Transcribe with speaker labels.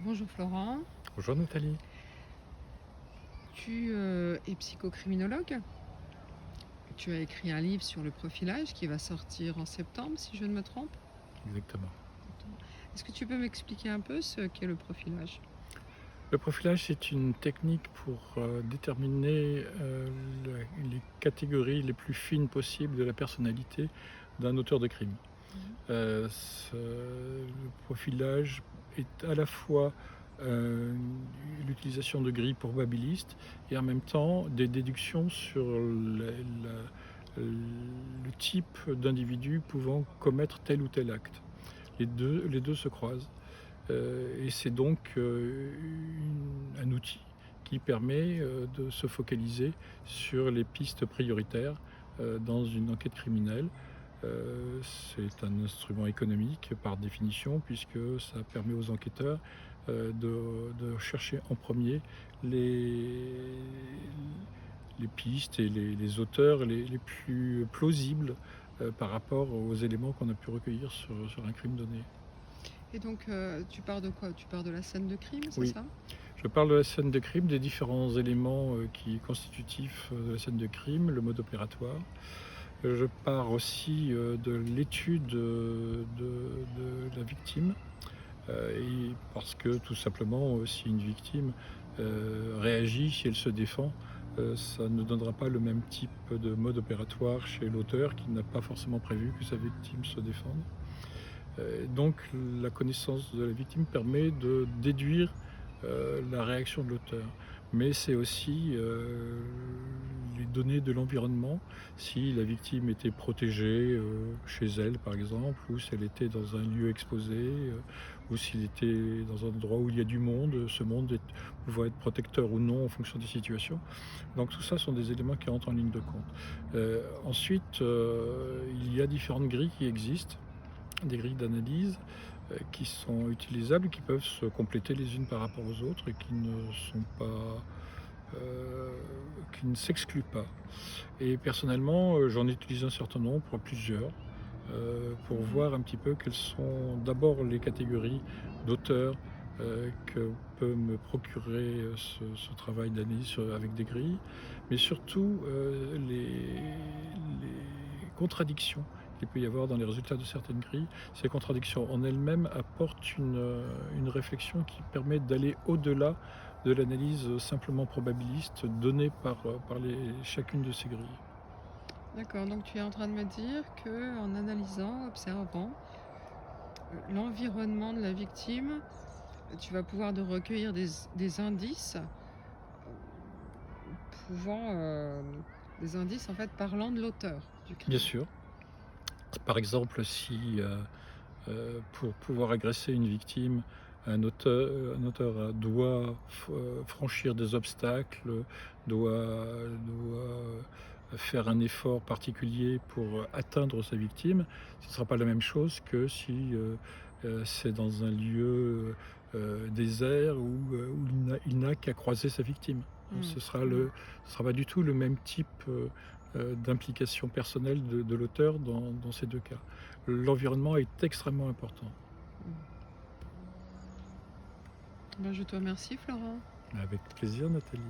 Speaker 1: Bonjour Florent,
Speaker 2: Bonjour Nathalie.
Speaker 1: tu es psychocriminologue. Tu as écrit un livre sur le profilage qui va sortir en septembre, si je ne me trompe.
Speaker 2: Exactement.
Speaker 1: Est-ce que tu peux m'expliquer un peu ce qu'est le profilage?
Speaker 2: Le profilage, c'est une technique pour déterminer les catégories les plus fines possibles de la personnalité d'un auteur de crime.
Speaker 1: Mhm.
Speaker 2: Le profilage est à la fois euh, l'utilisation de grilles probabilistes et en même temps des déductions sur le type d'individu pouvant commettre tel ou tel acte. Les deux se croisent. Et c'est donc un outil qui permet de se focaliser sur les pistes prioritaires dans une enquête criminelle. C'est un instrument économique par définition, puisque ça permet aux enquêteurs de chercher en premier les, les pistes et les auteurs les plus plausibles par rapport aux éléments qu'on a pu recueillir sur un crime donné.
Speaker 1: Et donc, tu pars de quoi? Tu pars de la scène de crime, c'est
Speaker 2: Oui,
Speaker 1: ça?
Speaker 2: je parle de la scène de crime, des différents éléments qui constitutifs de la scène de crime, le mode opératoire. Je pars aussi de l'étude de la victime, et parce que tout simplement, si une victime réagit, si elle se défend, ça ne donnera pas le même type de mode opératoire chez l'auteur qui n'a pas forcément prévu que sa victime se défende. Donc la connaissance de la victime permet de déduire la réaction de l'auteur. Mais c'est aussi les données de l'environnement, si la victime était protégée chez elle par exemple, ou si elle était dans un lieu exposé, ou s'il était dans un endroit où il y a du monde, ce monde pouvait être protecteur ou non en fonction des situations. Donc tout ça sont des éléments qui rentrent en ligne de compte. Ensuite, il y a différentes grilles qui existent, des grilles d'analyse qui sont utilisables, qui peuvent se compléter les unes par rapport aux autres et euh, qui ne s'excluent pas. Et personnellement, j'en utilise un certain nombre, plusieurs, pour
Speaker 1: Mhm.
Speaker 2: voir un petit peu quelles sont d'abord les catégories d'auteurs que peut me procurer ce travail d'analyse avec des grilles, mais surtout les contradictions qu'il peut y avoir dans les résultats de certaines grilles. Ces contradictions en elles-mêmes apportent une réflexion qui permet d'aller au-delà de l'analyse simplement probabiliste donnée par chacune de ces grilles.
Speaker 1: D'accord, donc tu es en train de me dire que en analysant, observant l'environnement de la victime, tu vas pouvoir de recueillir des indices pouvant, des indices en fait parlant de l'auteur du
Speaker 2: Bien
Speaker 1: crime.
Speaker 2: sûr, par exemple, si pour pouvoir agresser une victime, un auteur doit franchir des obstacles, doit faire un effort particulier pour atteindre sa victime. Ce ne sera pas la même chose que si c'est dans un lieu désert où il n'a qu'à croiser sa victime.
Speaker 1: Mm.
Speaker 2: Ce sera pas du tout le même type d'implication personnelle de l'auteur dans ces deux cas. L'environnement est extrêmement important.
Speaker 1: Mm. Ben, je te remercie, Florent.
Speaker 2: Avec plaisir, Nathalie.